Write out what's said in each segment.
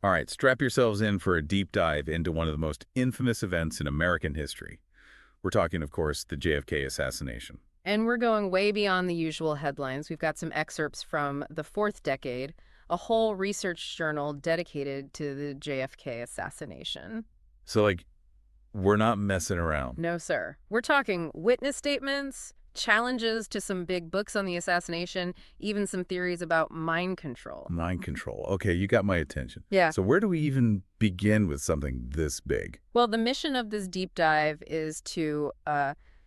All right, strap yourselves in for a deep dive into one of the most infamous events in American history. We're talking, of course, the JFK assassination. And we're going way beyond the usual headlines. We've got some excerpts from the fourth decade, a whole research journal dedicated to the JFK assassination. So, we're not messing around. No, sir. We're talking witness statements, challenges to some big books on the assassination, even some theories about mind control. Mind control. Okay, you got my attention. Yeah. So where do we even begin with something this big? Well, the mission of this deep dive is to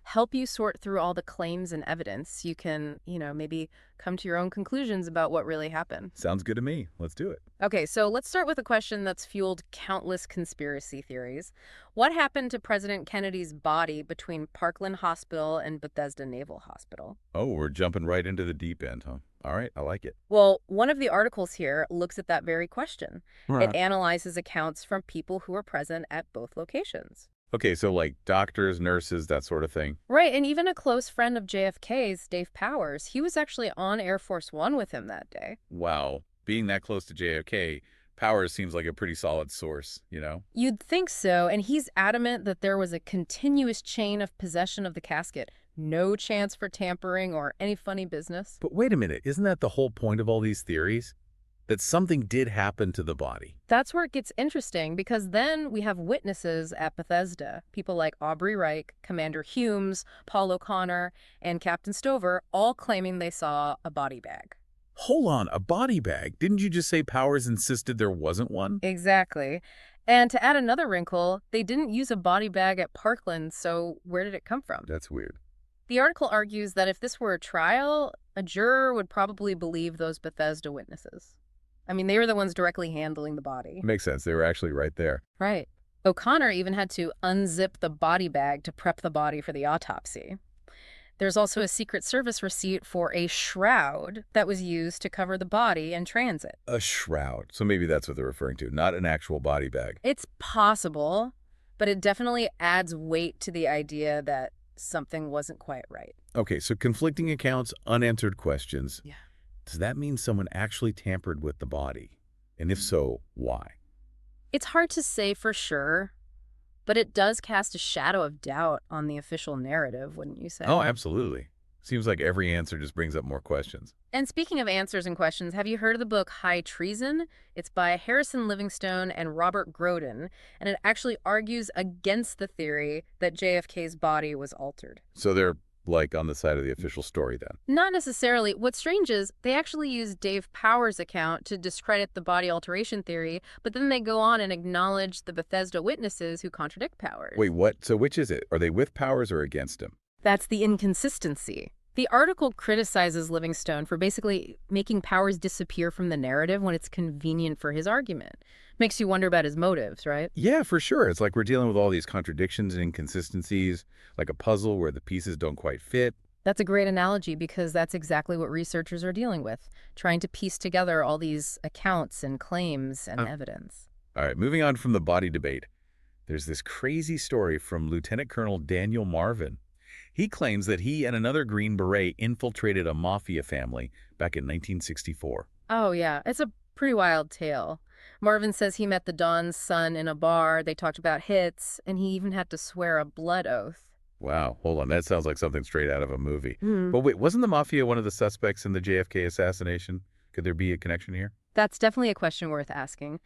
help you sort through all the claims and evidence. You can, maybe come to your own conclusions about what really happened. Sounds good to me. Let's do it. Okay, so let's start with a question that's fueled countless conspiracy theories. What happened to President Kennedy's body between Parkland Hospital and Bethesda Naval Hospital? Oh, we're jumping right into the deep end, huh? All right, I like it. Well, one of the articles here looks at that very question. Right. It analyzes accounts from people who were present at both locations. Okay, so doctors, nurses, that sort of thing. Right, and even a close friend of JFK's, Dave Powers, he was actually on Air Force One with him that day. Wow. Being that close to JFK, Powers seems like a pretty solid source, you know? You'd think so, and he's adamant that there was a continuous chain of possession of the casket. No chance for tampering or any funny business. But wait a minute, isn't that the whole point of all these theories? That something did happen to the body. That's where it gets interesting, because then we have witnesses at Bethesda, people like Aubrey Reich, Commander Humes, Paul O'Connor, and Captain Stover, all claiming they saw a body bag. Hold on, a body bag? Didn't you just say Powers insisted there wasn't one? Exactly. And to add another wrinkle, they didn't use a body bag at Parkland, so where did it come from? That's weird. The article argues that if this were a trial, a juror would probably believe those Bethesda witnesses. I mean, they were the ones directly handling the body. Makes sense. They were actually right there. Right. O'Connor even had to unzip the body bag to prep the body for the autopsy. There's also a Secret Service receipt for a shroud that was used to cover the body in transit. A shroud. So maybe that's what they're referring to, not an actual body bag. It's possible, but it definitely adds weight to the idea that something wasn't quite right. Okay, so conflicting accounts, unanswered questions. Yeah. Does that mean someone actually tampered with the body? And if so, why? It's hard to say for sure, but it does cast a shadow of doubt on the official narrative, wouldn't you say? Oh, absolutely. Seems like every answer just brings up more questions. And speaking of answers and questions, have you heard of the book High Treason? It's by Harrison Livingstone and Robert Groden, and it actually argues against the theory that JFK's body was altered. So they're on the side of the official story then. Not necessarily. What's strange is they actually use Dave Powers' account to discredit the body alteration theory, but then they go on and acknowledge the Bethesda witnesses who contradict Powers. Wait, what? So which is it? Are they with Powers or against him? That's the inconsistency. The article criticizes Livingstone for basically making Powers disappear from the narrative when it's convenient for his argument. Makes you wonder about his motives, right? Yeah, for sure. It's like we're dealing with all these contradictions and inconsistencies, like a puzzle where the pieces don't quite fit. That's a great analogy because that's exactly what researchers are dealing with, trying to piece together all these accounts and claims and evidence. All right, moving on from the body debate. There's this crazy story from Lieutenant Colonel Daniel Marvin. He claims that he and another Green Beret infiltrated a mafia family back in 1964. Oh, yeah. It's a pretty wild tale. Marvin says he met the Don's son in a bar, they talked about hits, and he even had to swear a blood oath. Wow, hold on. That sounds like something straight out of a movie. Mm. But wait, wasn't the mafia one of the suspects in the JFK assassination? Could there be a connection here? That's definitely a question worth asking.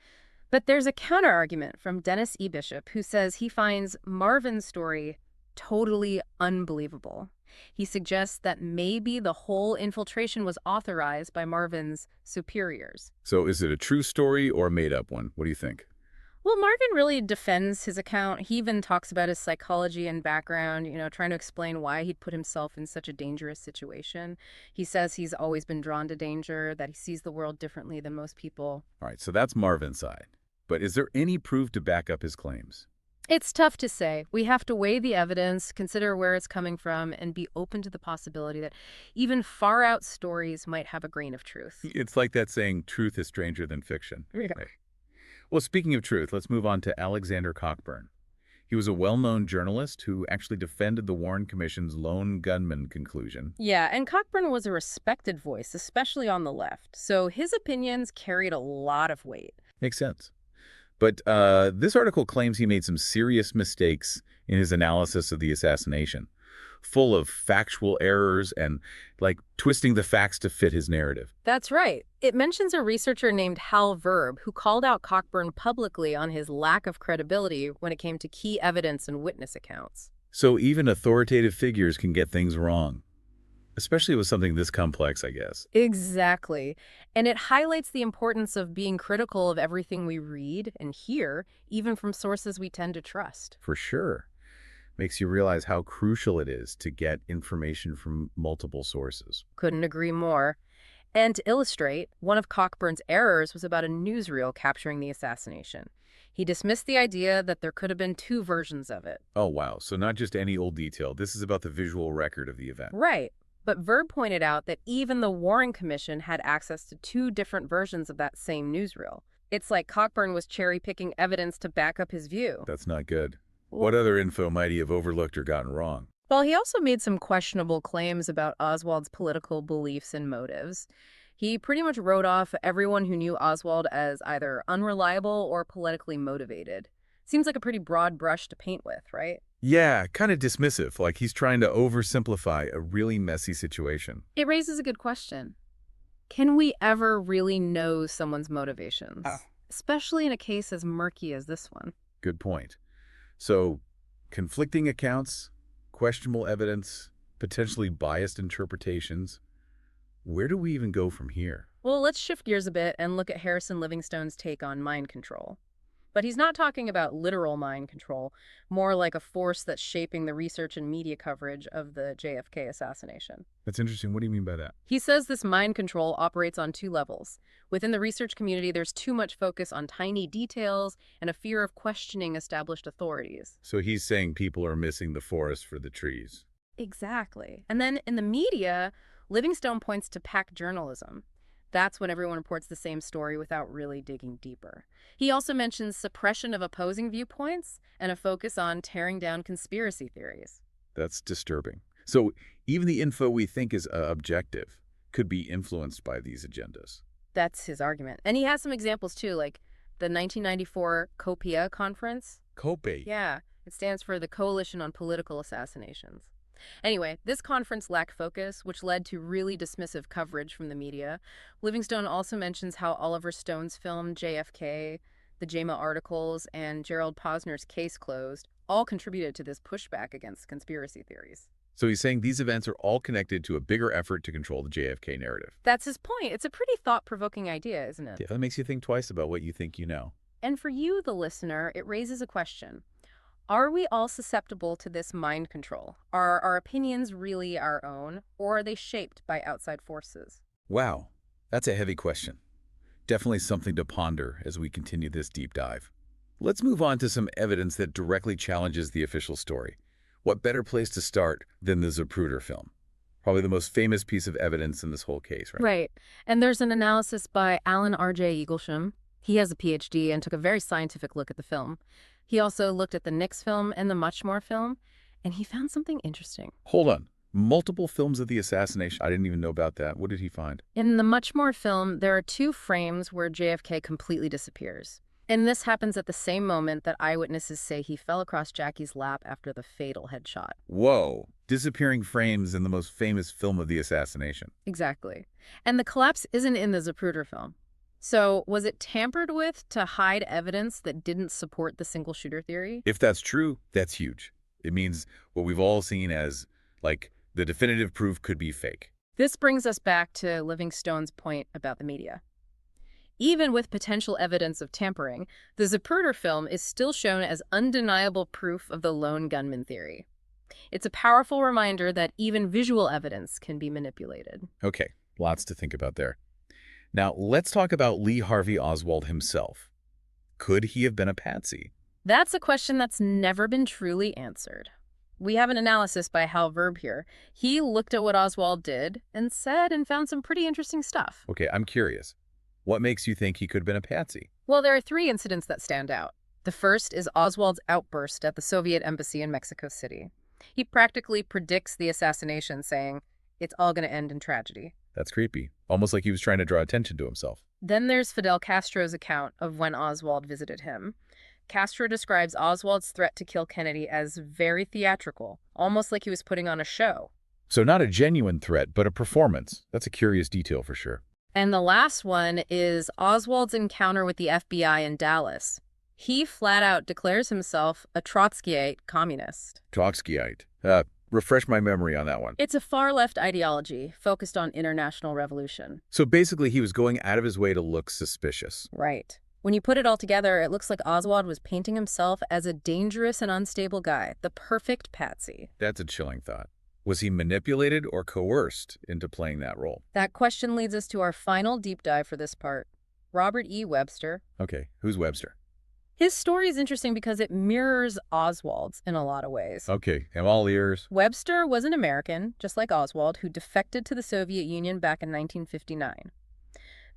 But there's a counter-argument from Dennis E. Bishop, who says he finds Marvin's story totally unbelievable. He suggests that maybe the whole infiltration was authorized by Marvin's superiors. So is it a true story or a made-up one? What do you think? Well, Marvin really defends his account. He even talks about his psychology and background, trying to explain why he'd put himself in such a dangerous situation. He says he's always been drawn to danger, that he sees the world differently than most people. All right, so that's Marvin's side. But is there any proof to back up his claims? It's tough to say. We have to weigh the evidence, consider where it's coming from, and be open to the possibility that even far-out stories might have a grain of truth. It's like that saying, truth is stranger than fiction. Yeah. Well, speaking of truth, let's move on to Alexander Cockburn. He was a well-known journalist who actually defended the Warren Commission's lone gunman conclusion. Yeah, and Cockburn was a respected voice, especially on the left, so his opinions carried a lot of weight. Makes sense. But this article claims he made some serious mistakes in his analysis of the assassination, full of factual errors and, like, twisting the facts to fit his narrative. That's right. It mentions a researcher named Hal Verb who called out Cockburn publicly on his lack of credibility when it came to key evidence and witness accounts. So even authoritative figures can get things wrong, especially with something this complex, I guess. Exactly. And it highlights the importance of being critical of everything we read and hear, even from sources we tend to trust. For sure. Makes you realize how crucial it is to get information from multiple sources. Couldn't agree more. And to illustrate, one of Cockburn's errors was about a newsreel capturing the assassination. He dismissed the idea that there could have been two versions of it. Oh, wow. So not just any old detail. This is about the visual record of the event. Right. But Verb pointed out that even the Warren Commission had access to two different versions of that same newsreel. It's like Cockburn was cherry-picking evidence to back up his view. That's not good. What other info might he have overlooked or gotten wrong? Well, he also made some questionable claims about Oswald's political beliefs and motives. He pretty much wrote off everyone who knew Oswald as either unreliable or politically motivated. Seems like a pretty broad brush to paint with, right? Yeah, kind of dismissive, like he's trying to oversimplify a really messy situation. It raises a good question. Can we ever really know someone's motivations? Especially in a case as murky as this one. Good point. So, conflicting accounts, questionable evidence, potentially biased interpretations. Where do we even go from here? Well, let's shift gears a bit and look at Harrison Livingstone's take on mind control. But he's not talking about literal mind control, more like a force that's shaping the research and media coverage of the JFK assassination. That's interesting. What do you mean by that? He says this mind control operates on two levels. Within the research community, there's too much focus on tiny details and a fear of questioning established authorities. So he's saying people are missing the forest for the trees. Exactly. And then in the media, Livingstone points to pack journalism. That's when everyone reports the same story without really digging deeper. He also mentions suppression of opposing viewpoints and a focus on tearing down conspiracy theories. That's disturbing. So even the info we think is objective could be influenced by these agendas. That's his argument. And he has some examples too, like the 1994 COPIA conference. COPE? Yeah, it stands for the Coalition on Political Assassinations. Anyway, this conference lacked focus, which led to really dismissive coverage from the media. Livingstone also mentions how Oliver Stone's film JFK, the JAMA articles, and Gerald Posner's Case Closed all contributed to this pushback against conspiracy theories. So he's saying these events are all connected to a bigger effort to control the JFK narrative. That's his point. It's a pretty thought-provoking idea, isn't it? Yeah, that makes you think twice about what you think you know. And for you, the listener, it raises a question. Are we all susceptible to this mind control? Are our opinions really our own, or are they shaped by outside forces? Wow, that's a heavy question. Definitely something to ponder as we continue this deep dive. Let's move on to some evidence that directly challenges the official story. What better place to start than the Zapruder film? Probably the most famous piece of evidence in this whole case, right? Right. And there's an analysis by Alan R.J. Eaglesham. He has a PhD and took a very scientific look at the film. He also looked at the Nix film and the Muchmore film, and he found something interesting. Hold on. Multiple films of the assassination? I didn't even know about that. What did he find? In the Muchmore film, there are two frames where JFK completely disappears. And this happens at the same moment that eyewitnesses say he fell across Jackie's lap after the fatal headshot. Whoa. Disappearing frames in the most famous film of the assassination. Exactly. And the collapse isn't in the Zapruder film. So, was it tampered with to hide evidence that didn't support the single shooter theory? If that's true, that's huge. It means what we've all seen as, like, the definitive proof could be fake. This brings us back to Livingstone's point about the media. Even with potential evidence of tampering, the Zapruder film is still shown as undeniable proof of the lone gunman theory. It's a powerful reminder that even visual evidence can be manipulated. Okay, lots to think about there. Now, let's talk about Lee Harvey Oswald himself. Could he have been a patsy? That's a question that's never been truly answered. We have an analysis by Hal Verb here. He looked at what Oswald did and said and found some pretty interesting stuff. Okay, I'm curious. What makes you think he could have been a patsy? Well, there are three incidents that stand out. The first is Oswald's outburst at the Soviet embassy in Mexico City. He practically predicts the assassination, saying, "It's all going to end in tragedy." That's creepy. Almost like he was trying to draw attention to himself. Then there's Fidel Castro's account of when Oswald visited him. Castro describes Oswald's threat to kill Kennedy as very theatrical, almost like he was putting on a show. So not a genuine threat, but a performance. That's a curious detail for sure. And the last one is Oswald's encounter with the FBI in Dallas. He flat out declares himself a Trotskyite communist. Trotskyite. Refresh my memory on that one. It's a far-left ideology focused on international revolution. So basically he was going out of his way to look suspicious. Right. When you put it all together, it looks like Oswald was painting himself as a dangerous and unstable guy, the perfect patsy. That's a chilling thought. Was he manipulated or coerced into playing that role? That question leads us to our final deep dive for this part. Robert E. Webster. Okay, who's Webster? His story is interesting because it mirrors Oswald's in a lot of ways. Okay, I'm all ears. Webster was an American, just like Oswald, who defected to the Soviet Union back in 1959.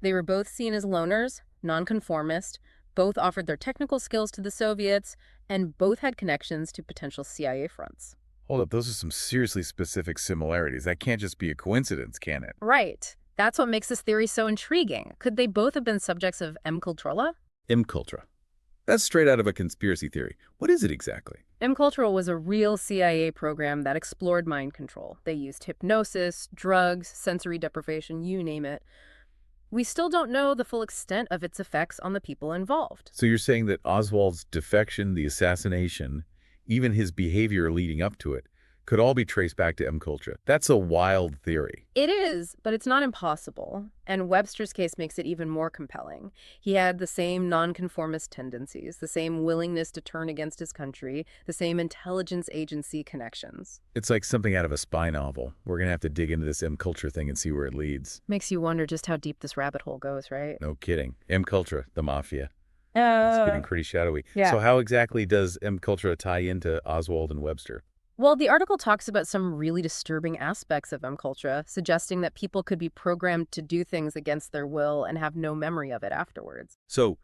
They were both seen as loners, nonconformist, both offered their technical skills to the Soviets, and both had connections to potential CIA fronts. Hold up, those are some seriously specific similarities. That can't just be a coincidence, can it? Right. That's what makes this theory so intriguing. Could they both have been subjects of MKultura? MKultura. That's straight out of a conspiracy theory. What is it exactly? MKultura was a real CIA program that explored mind control. They used hypnosis, drugs, sensory deprivation, you name it. We still don't know the full extent of its effects on the people involved. So you're saying that Oswald's defection, the assassination, even his behavior leading up to it, could all be traced back to MKultura. That's a wild theory. It is, but it's not impossible. And Webster's case makes it even more compelling. He had the same nonconformist tendencies, the same willingness to turn against his country, the same intelligence agency connections. It's like something out of a spy novel. We're going to have to dig into this MKultura thing and see where it leads. Makes you wonder just how deep this rabbit hole goes, right? No kidding. MKultura, the mafia. It's getting pretty shadowy. Yeah. So how exactly does MKultura tie into Oswald and Webster? Well, the article talks about some really disturbing aspects of MKultura, suggesting that people could be programmed to do things against their will and have no memory of it afterwards. So,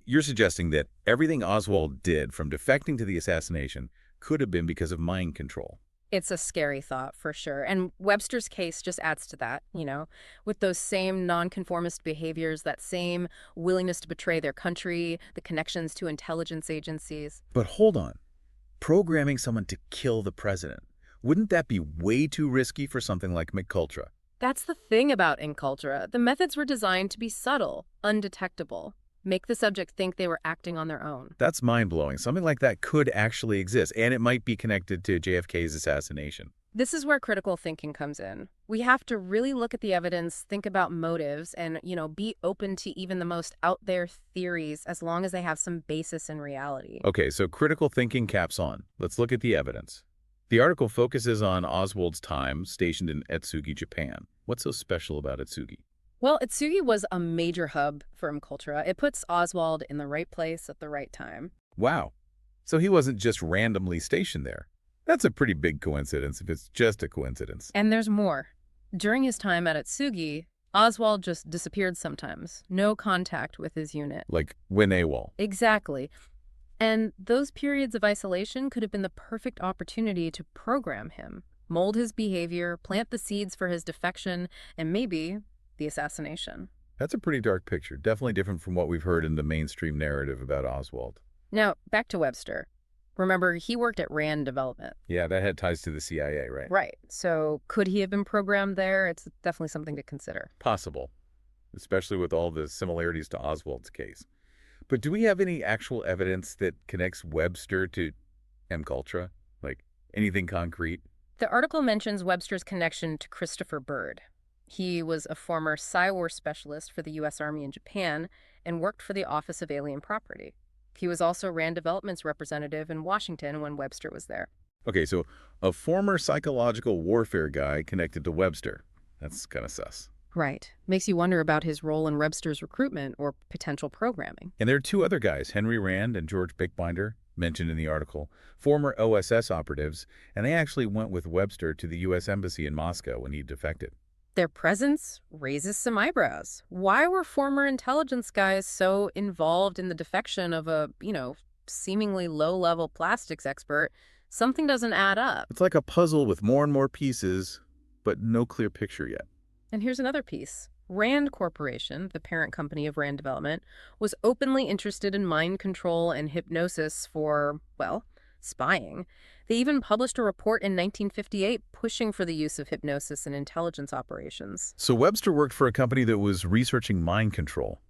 you're suggesting that everything Oswald did from defecting to the assassination could have been because of mind control. It's a scary thought, for sure. And Webster's case just adds to that, with those same nonconformist behaviors, that same willingness to betray their country, the connections to intelligence agencies. But hold on. Programming someone to kill the president, wouldn't that be way too risky for something like MKultura? That's the thing about MKultura. The methods were designed to be subtle, undetectable, make the subject think they were acting on their own. That's mind-blowing. Something like that could actually exist, and it might be connected to JFK's assassination. This is where critical thinking comes in. We have to really look at the evidence, think about motives, and, be open to even the most out there theories as long as they have some basis in reality. Okay, so critical thinking caps on. Let's look at the evidence. The article focuses on Oswald's time stationed in Etsugi, Japan. What's so special about Etsugi? Well, Etsugi was a major hub for MKultura. It puts Oswald in the right place at the right time. Wow. So he wasn't just randomly stationed there. That's a pretty big coincidence if it's just a coincidence. And there's more. During his time at Etsugi, Oswald just disappeared sometimes. No contact with his unit. Like when AWOL. Exactly. And those periods of isolation could have been the perfect opportunity to program him, mold his behavior, plant the seeds for his defection, and maybe the assassination. That's a pretty dark picture. Definitely different from what we've heard in the mainstream narrative about Oswald. Now, back to Webster. Remember, he worked at RAND Development. Yeah, that had ties to the CIA, right? Right. So could he have been programmed there? It's definitely something to consider. Possible, especially with all the similarities to Oswald's case. But do we have any actual evidence that connects Webster to MKultura? Like anything concrete? The article mentions Webster's connection to Christopher Byrd. He was a former Psy-War specialist for the U.S. Army in Japan and worked for the Office of Alien Property. He was also RAND Development's representative in Washington when Webster was there. Okay, so a former psychological warfare guy connected to Webster. That's kind of sus. Right. Makes you wonder about his role in Webster's recruitment or potential programming. And there are two other guys, Henry Rand and George Bickbinder, mentioned in the article, former OSS operatives, and they actually went with Webster to the U.S. Embassy in Moscow when he defected. Their presence raises some eyebrows. Why were former intelligence guys so involved in the defection of a, seemingly low-level plastics expert? Something doesn't add up. It's like a puzzle with more and more pieces, but no clear picture yet. And here's another piece. Rand Corporation, the parent company of Rand Development, was openly interested in mind control and hypnosis for, well, spying. They even published a report in 1958 pushing for the use of hypnosis in intelligence operations. So Webster worked for a company that was researching mind control.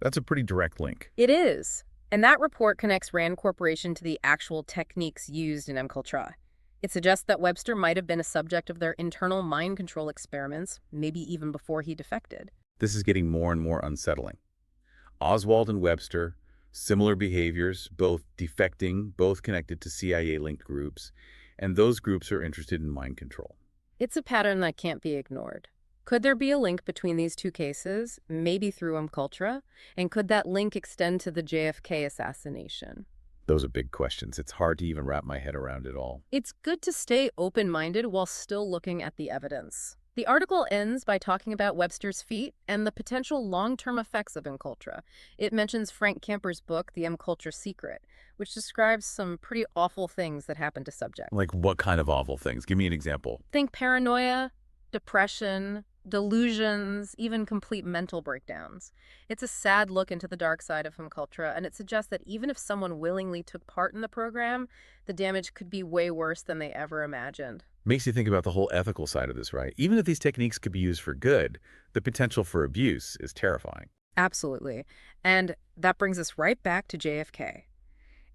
That's a pretty direct link. It is. And that report connects Rand Corporation to the actual techniques used in MKUltra. It suggests that Webster might have been a subject of their internal mind control experiments, maybe even before he defected. This is getting more and more unsettling. Oswald and Webster, similar behaviors, both defecting, both connected to CIA-linked groups, and those groups are interested in mind control. It's a pattern that can't be ignored. Could there be a link between these two cases, maybe through MKUltra? And could that link extend to the JFK assassination? Those are big questions. It's hard to even wrap my head around it all. It's good to stay open-minded while still looking at the evidence. The article ends by talking about Webster's feat and the potential long-term effects of MKUltra. It mentions Frank Camper's book, The MKUltra Secret, which describes some pretty awful things that happen to subjects. Like what kind of awful things? Give me an example. Think paranoia, depression, delusions, even complete mental breakdowns. It's a sad look into the dark side of MKUltra, and it suggests that even if someone willingly took part in the program, the damage could be way worse than they ever imagined. Makes you think about the whole ethical side of this, right? Even if these techniques could be used for good, the potential for abuse is terrifying. Absolutely. And that brings us right back to JFK.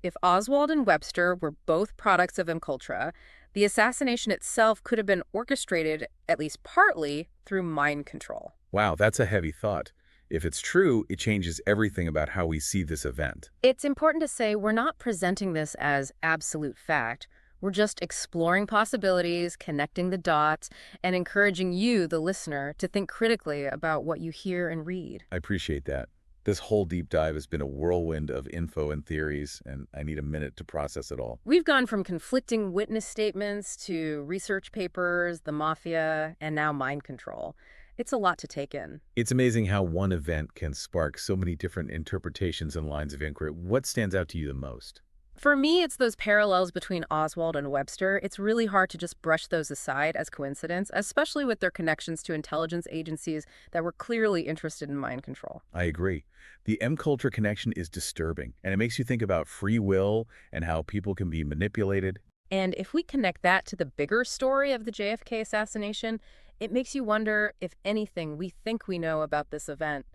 If Oswald and Webster were both products of MKUltra, the assassination itself could have been orchestrated, at least partly, through mind control. Wow, that's a heavy thought. If it's true, it changes everything about how we see this event. It's important to say we're not presenting this as absolute fact. We're just exploring possibilities, connecting the dots, and encouraging you, the listener, to think critically about what you hear and read. I appreciate that. This whole deep dive has been a whirlwind of info and theories, and I need a minute to process it all. We've gone from conflicting witness statements to research papers, the mafia, and now mind control. It's a lot to take in. It's amazing how one event can spark so many different interpretations and lines of inquiry. What stands out to you the most? For me, it's those parallels between Oswald and Webster. It's really hard to just brush those aside as coincidence, especially with their connections to intelligence agencies that were clearly interested in mind control. I agree. The MKUltra connection is disturbing, and it makes you think about free will and how people can be manipulated. And if we connect that to the bigger story of the JFK assassination, it makes you wonder if anything we think we know about this event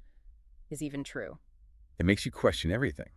is even true. It makes you question everything.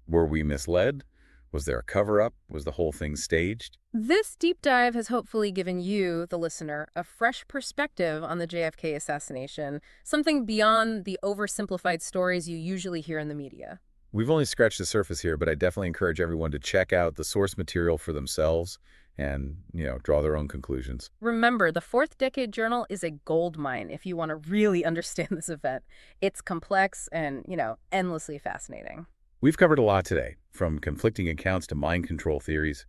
Were we misled? Was there a cover-up? Was the whole thing staged? This deep dive has hopefully given you, the listener, a fresh perspective on the JFK assassination, something beyond the oversimplified stories you usually hear in the media. We've only scratched the surface here, but I definitely encourage everyone to check out the source material for themselves and, draw their own conclusions. Remember, the Fourth Decade Journal is a gold mine if you want to really understand this event. It's complex and, endlessly fascinating. We've covered a lot today, from conflicting accounts to mind control theories.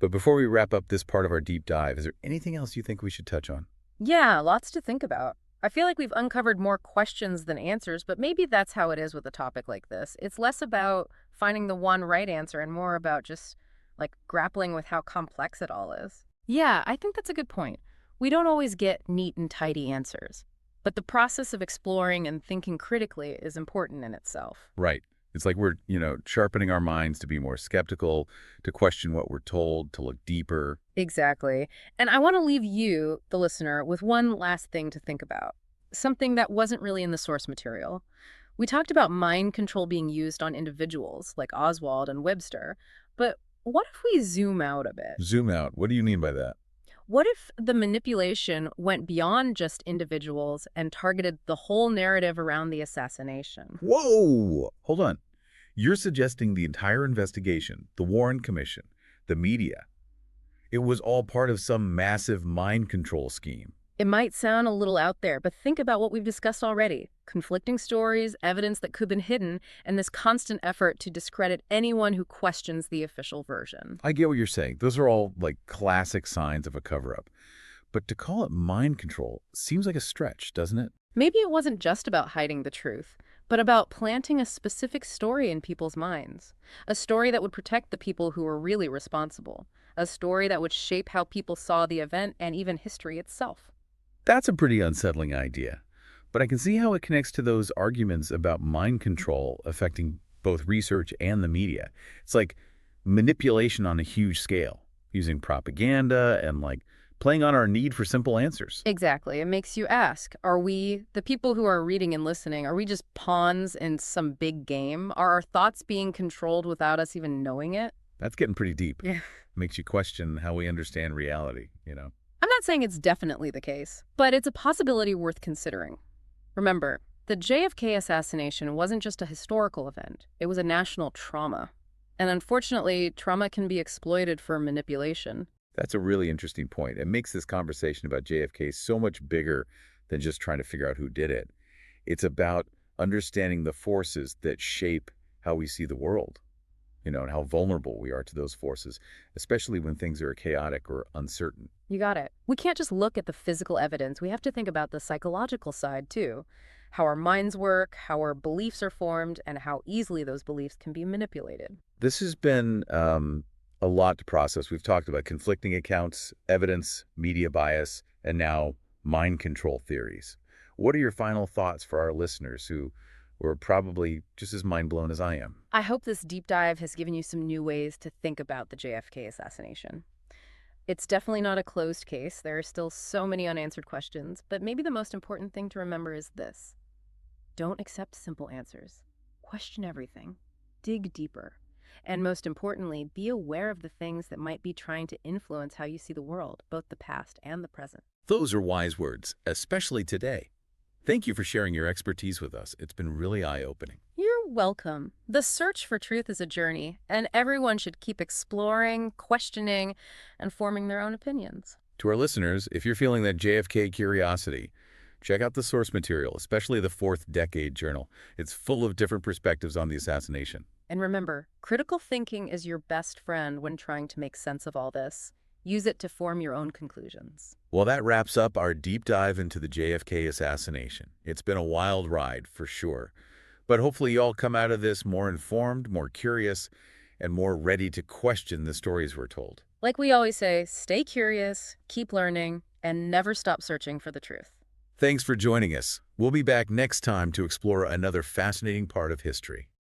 But before we wrap up this part of our deep dive, is there anything else you think we should touch on? Yeah, lots to think about. I feel like we've uncovered more questions than answers, but maybe that's how it is with a topic like this. It's less about finding the one right answer and more about just, grappling with how complex it all is. Yeah, I think that's a good point. We don't always get neat and tidy answers, but the process of exploring and thinking critically is important in itself. Right. It's like we're, sharpening our minds to be more skeptical, to question what we're told, to look deeper. Exactly. And I want to leave you, the listener, with one last thing to think about. Something that wasn't really in the source material. We talked about mind control being used on individuals like Oswald and Webster, but what if we zoom out a bit? Zoom out. What do you mean by that? What if the manipulation went beyond just individuals and targeted the whole narrative around the assassination? Whoa! Hold on. You're suggesting the entire investigation, the Warren Commission, the media, it was all part of some massive mind control scheme. It might sound a little out there, but think about what we've discussed already. Conflicting stories, evidence that could have been hidden, and this constant effort to discredit anyone who questions the official version. I get what you're saying. Those are all classic signs of a cover-up. But to call it mind control seems like a stretch, doesn't it? Maybe it wasn't just about hiding the truth, but about planting a specific story in people's minds. A story that would protect the people who were really responsible. A story that would shape how people saw the event and even history itself. That's a pretty unsettling idea. But I can see how it connects to those arguments about mind control affecting both research and the media. It's like manipulation on a huge scale, using propaganda and playing on our need for simple answers. Exactly. It makes you ask, are we, the people who are reading and listening, are we just pawns in some big game? Are our thoughts being controlled without us even knowing it? That's getting pretty deep. Yeah. Makes you question how we understand reality. I'm not saying it's definitely the case, but it's a possibility worth considering. Remember, the JFK assassination wasn't just a historical event. It was a national trauma. And unfortunately, trauma can be exploited for manipulation. That's a really interesting point. It makes this conversation about JFK so much bigger than just trying to figure out who did it. It's about understanding the forces that shape how we see the world, and how vulnerable we are to those forces, especially when things are chaotic or uncertain. You got it. We can't just look at the physical evidence. We have to think about the psychological side, too. How our minds work, how our beliefs are formed, and how easily those beliefs can be manipulated. This has been a lot to process. We've talked about conflicting accounts, evidence, media bias, and now mind control theories. What are your final thoughts for our listeners who were probably just as mind blown as I am? I hope this deep dive has given you some new ways to think about the JFK assassination. It's definitely not a closed case. There are still so many unanswered questions, but maybe the most important thing to remember is this. Don't accept simple answers. Question everything. Dig deeper. And most importantly, be aware of the things that might be trying to influence how you see the world, both the past and the present. Those are wise words, especially today. Thank you for sharing your expertise with us. It's been really eye-opening. You're welcome. The search for truth is a journey, and everyone should keep exploring, questioning, and forming their own opinions. To our listeners, if you're feeling that JFK curiosity, check out the source material, especially the Fourth Decade Journal. It's full of different perspectives on the assassination. And remember, critical thinking is your best friend when trying to make sense of all this. Use it to form your own conclusions. Well, that wraps up our deep dive into the JFK assassination. It's been a wild ride, for sure. But hopefully you all come out of this more informed, more curious, and more ready to question the stories we're told. Like we always say, stay curious, keep learning, and never stop searching for the truth. Thanks for joining us. We'll be back next time to explore another fascinating part of history.